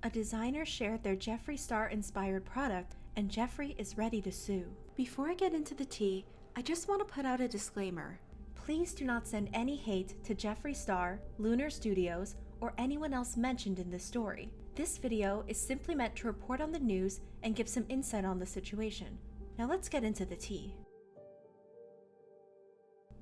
A designer shared their Jeffree Star inspired product, and Jeffree is ready to sue. Before I get into the tea, I just want to put out a disclaimer. Please do not send any hate to Jeffree Star, Lunar Studios, or anyone else mentioned in this story. This video is simply meant to report on the news and give some insight on the situation. Now let's get into the tea.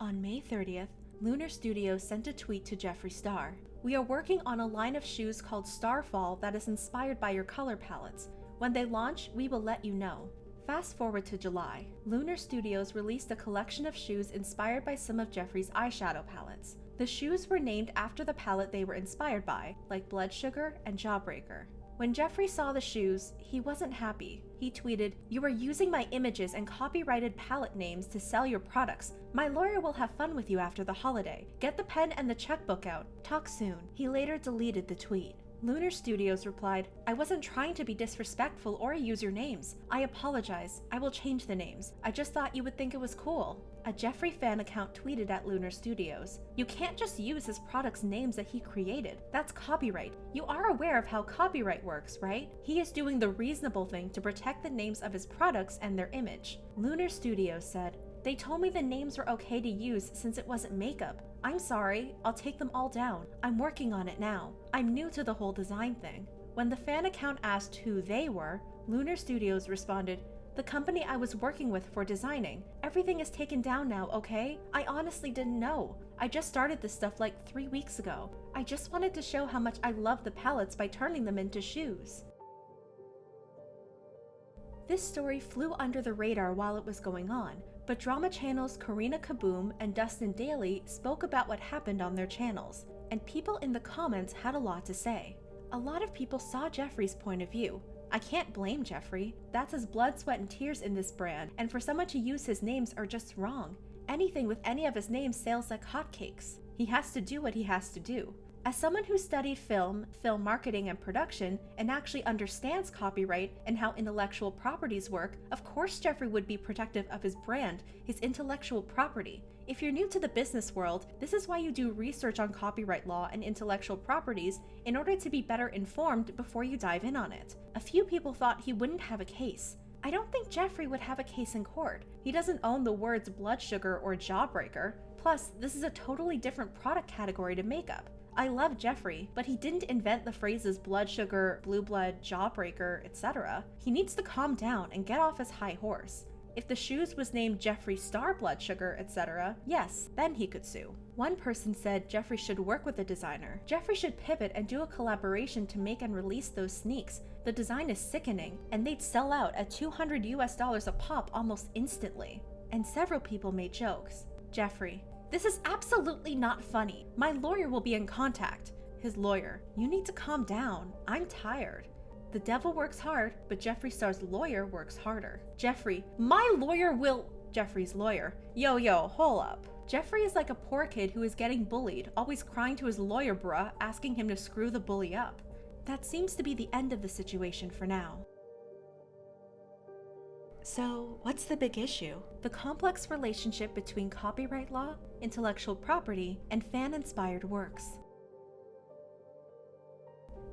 On May 30th, Lunar Studios sent a tweet to Jeffree Star. "We are working on a line of shoes called Starfall that is inspired by your color palettes. When they launch, we will let you know." Fast forward to July. Lunar Studios released a collection of shoes inspired by some of Jeffree's eyeshadow palettes. The shoes were named after the palette they were inspired by, like Blood Sugar and Jawbreaker. When Jeffree saw the shoes, he wasn't happy. He tweeted, "You are using my images and copyrighted palette names to sell your products. My lawyer will have fun with you after the holiday. Get the pen and the checkbook out. Talk soon." He later deleted the tweet. Lunar Studios replied, "I wasn't trying to be disrespectful or use your names. I apologize. I will change the names. I just thought you would think it was cool." A Jeffree fan account tweeted at Lunar Studios, "You can't just use his product's names that he created. That's copyright. You are aware of how copyright works, right? He is doing the reasonable thing to protect the names of his products and their image." Lunar Studios said, "They told me the names were okay to use since it wasn't makeup. I'm sorry, I'll take them all down. I'm working on it now. I'm new to the whole design thing." When the fan account asked who they were, Lunar Studios responded, "The company I was working with for designing. Everything is taken down now, okay? I honestly didn't know. I just started this stuff like 3 weeks ago. I just wanted to show how much I love the palettes by turning them into shoes." This story flew under the radar while it was going on, but drama channels Karina Kaboom and Dustin Daly spoke about what happened on their channels, and people in the comments had a lot to say. A lot of people saw Jeffree's point of view. "I can't blame Jeffree. That's his blood, sweat, and tears in this brand, and for someone to use his names are just wrong. Anything with any of his names sells like hotcakes. He has to do what he has to do." As someone who studied film marketing and production, and actually understands copyright and how intellectual properties work, of course Jeffree would be protective of his brand, his intellectual property. If you're new to the business world, this is why you do research on copyright law and intellectual properties in order to be better informed before you dive in on it. A few people thought he wouldn't have a case. I don't think Jeffree would have a case in court. He doesn't own the words Blood Sugar or Jawbreaker. Plus, this is a totally different product category to makeup. I love Jeffree, but he didn't invent the phrases blood sugar, blue blood, jawbreaker, etc. He needs to calm down and get off his high horse. If the shoes was named Jeffree Star Blood Sugar, etc., yes, then he could sue. One person said Jeffree should work with a designer. Jeffree should pivot and do a collaboration to make and release those sneaks. The design is sickening, and they'd sell out at $200 a pop almost instantly. And several people made jokes. Jeffree, "This is absolutely not funny. My lawyer will be in contact." His lawyer, "You need to calm down. I'm tired." The devil works hard, but Jeffree Star's lawyer works harder. Jeffree, "My lawyer will..." Jeffree's lawyer, Yo, hold up. Jeffree is like a poor kid who is getting bullied, always crying to his lawyer bruh, asking him to screw the bully up. That seems to be the end of the situation for now. So, what's the big issue? The complex relationship between copyright law, intellectual property, and fan-inspired works.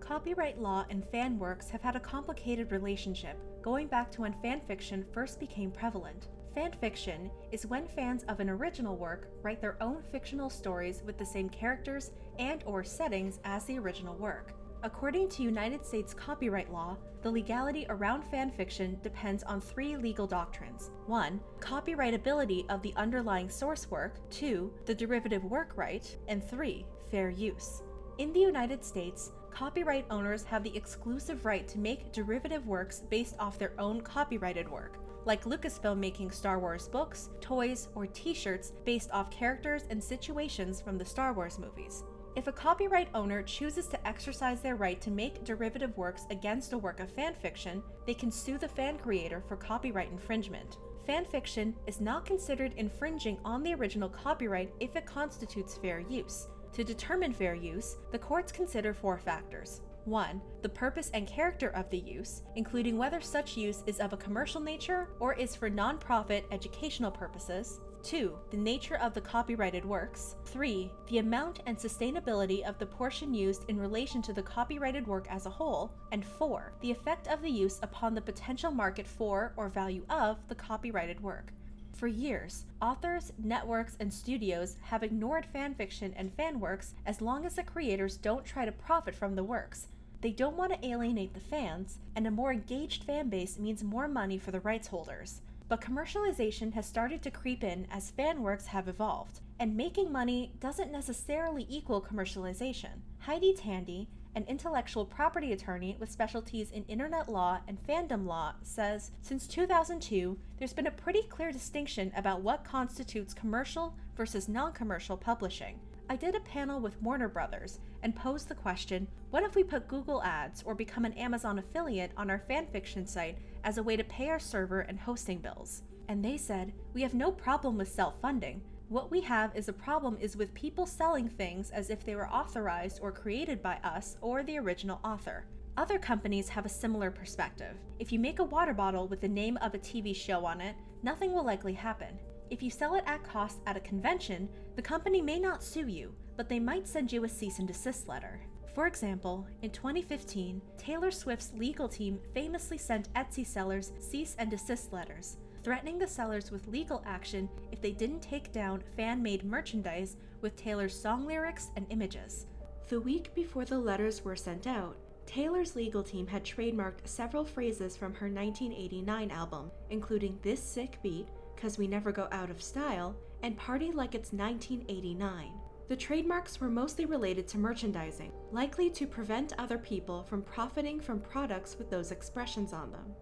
Copyright law and fan works have had a complicated relationship, going back to when fanfiction first became prevalent. Fanfiction is when fans of an original work write their own fictional stories with the same characters and/or settings as the original work. According to United States copyright law, the legality around fanfiction depends on 3 legal doctrines. 1. Copyrightability of the underlying source work. 2. The derivative work right. And 3. Fair use. In the United States, copyright owners have the exclusive right to make derivative works based off their own copyrighted work, like Lucasfilm making Star Wars books, toys, or t-shirts based off characters and situations from the Star Wars movies. If a copyright owner chooses to exercise their right to make derivative works against a work of fanfiction, they can sue the fan creator for copyright infringement. Fanfiction is not considered infringing on the original copyright if it constitutes fair use. To determine fair use, the courts consider 4 factors. 1. The purpose and character of the use, including whether such use is of a commercial nature or is for non-profit educational purposes. 2. The nature of the copyrighted works. 3. The amount and sustainability of the portion used in relation to the copyrighted work as a whole. And 4. The effect of the use upon the potential market for or value of the copyrighted work. For years, authors, networks, and studios have ignored fanfiction and fanworks as long as the creators don't try to profit from the works. They don't want to alienate the fans, and a more engaged fan base means more money for the rights holders. But commercialization has started to creep in as fanworks have evolved, and making money doesn't necessarily equal commercialization. Heidi Tandy, an intellectual property attorney with specialties in internet law and fandom law, says, since 2002, there's been a pretty clear distinction about what constitutes commercial versus non-commercial publishing. I did a panel with Warner Brothers and posed the question, what if we put Google ads or become an Amazon affiliate on our fanfiction site as a way to pay our server and hosting bills? And they said, we have no problem with self-funding. What we have is a problem is with people selling things as if they were authorized or created by us or the original author. Other companies have a similar perspective. If you make a water bottle with the name of a TV show on it, nothing will likely happen. If you sell it at cost at a convention, the company may not sue you, but they might send you a cease and desist letter. For example, in 2015, Taylor Swift's legal team famously sent Etsy sellers cease and desist letters, threatening the sellers with legal action if they didn't take down fan-made merchandise with Taylor's song lyrics and images. The week before the letters were sent out, Taylor's legal team had trademarked several phrases from her 1989 album, including "This Sick Beat," "'Cause We Never Go Out of Style," and "Party Like It's 1989. The trademarks were mostly related to merchandising, likely to prevent other people from profiting from products with those expressions on them.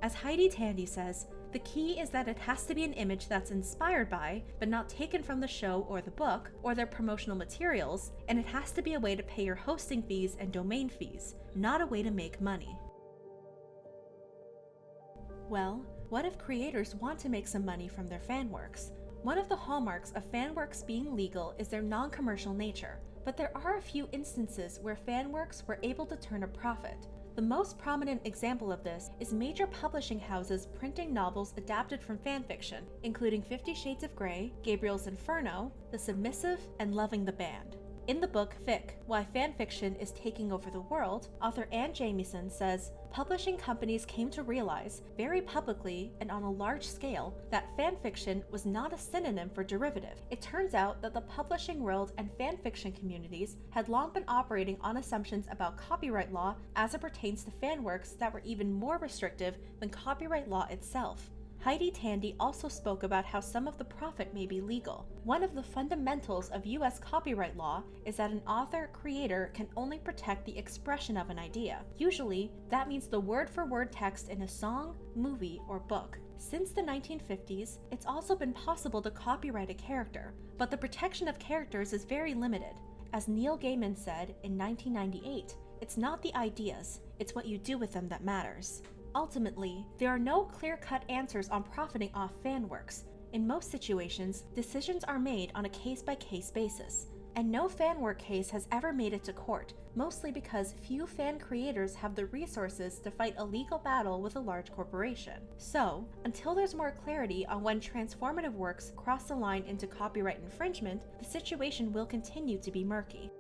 As Heidi Tandy says, the key is that it has to be an image that's inspired by, but not taken from the show or the book, or their promotional materials, and it has to be a way to pay your hosting fees and domain fees, not a way to make money. Well, what if creators want to make some money from their fanworks? One of the hallmarks of fanworks being legal is their non-commercial nature, but there are a few instances where fanworks were able to turn a profit. The most prominent example of this is major publishing houses printing novels adapted from fanfiction, including 50 Shades of Grey, Gabriel's Inferno, The Submissive, and Loving the Band. In the book Fic, Why Fanfiction is Taking Over the World, author Anne Jamieson says, publishing companies came to realize, very publicly and on a large scale, that fanfiction was not a synonym for derivative. It turns out that the publishing world and fanfiction communities had long been operating on assumptions about copyright law as it pertains to fanworks that were even more restrictive than copyright law itself. Heidi Tandy also spoke about how some of the profit may be legal. One of the fundamentals of US copyright law is that an author-creator can only protect the expression of an idea. Usually, that means the word-for-word text in a song, movie, or book. Since the 1950s, it's also been possible to copyright a character, but the protection of characters is very limited. As Neil Gaiman said in 1998, it's not the ideas, it's what you do with them that matters. Ultimately, there are no clear-cut answers on profiting off fanworks. In most situations, decisions are made on a case-by-case basis. And no fanwork case has ever made it to court, mostly because few fan creators have the resources to fight a legal battle with a large corporation. So, until there's more clarity on when transformative works cross the line into copyright infringement, the situation will continue to be murky.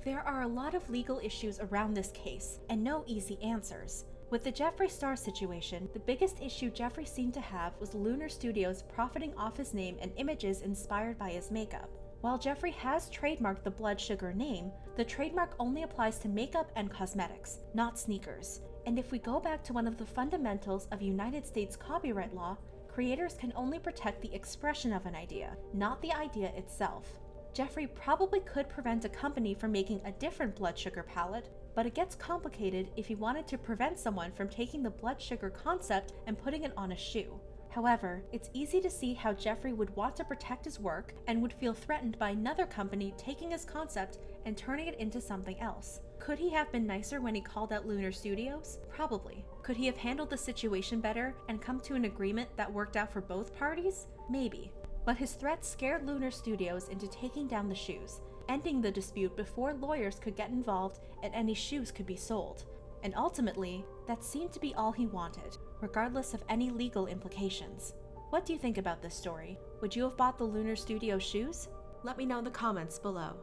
There are a lot of legal issues around this case, and no easy answers. With the Jeffree Star situation, the biggest issue Jeffree seemed to have was Lunar Studios profiting off his name and images inspired by his makeup. While Jeffree has trademarked the Blood Sugar name, the trademark only applies to makeup and cosmetics, not sneakers. And if we go back to one of the fundamentals of United States copyright law, creators can only protect the expression of an idea, not the idea itself. Jeffree probably could prevent a company from making a different blood sugar palette, but it gets complicated if he wanted to prevent someone from taking the blood sugar concept and putting it on a shoe. However, it's easy to see how Jeffree would want to protect his work and would feel threatened by another company taking his concept and turning it into something else. Could he have been nicer when he called out Lunar Studios? Probably. Could he have handled the situation better and come to an agreement that worked out for both parties? Maybe. But his threats scared Lunar Studios into taking down the shoes, ending the dispute before lawyers could get involved and any shoes could be sold. And ultimately, that seemed to be all he wanted, regardless of any legal implications. What do you think about this story? Would you have bought the Lunar Studios shoes? Let me know in the comments below.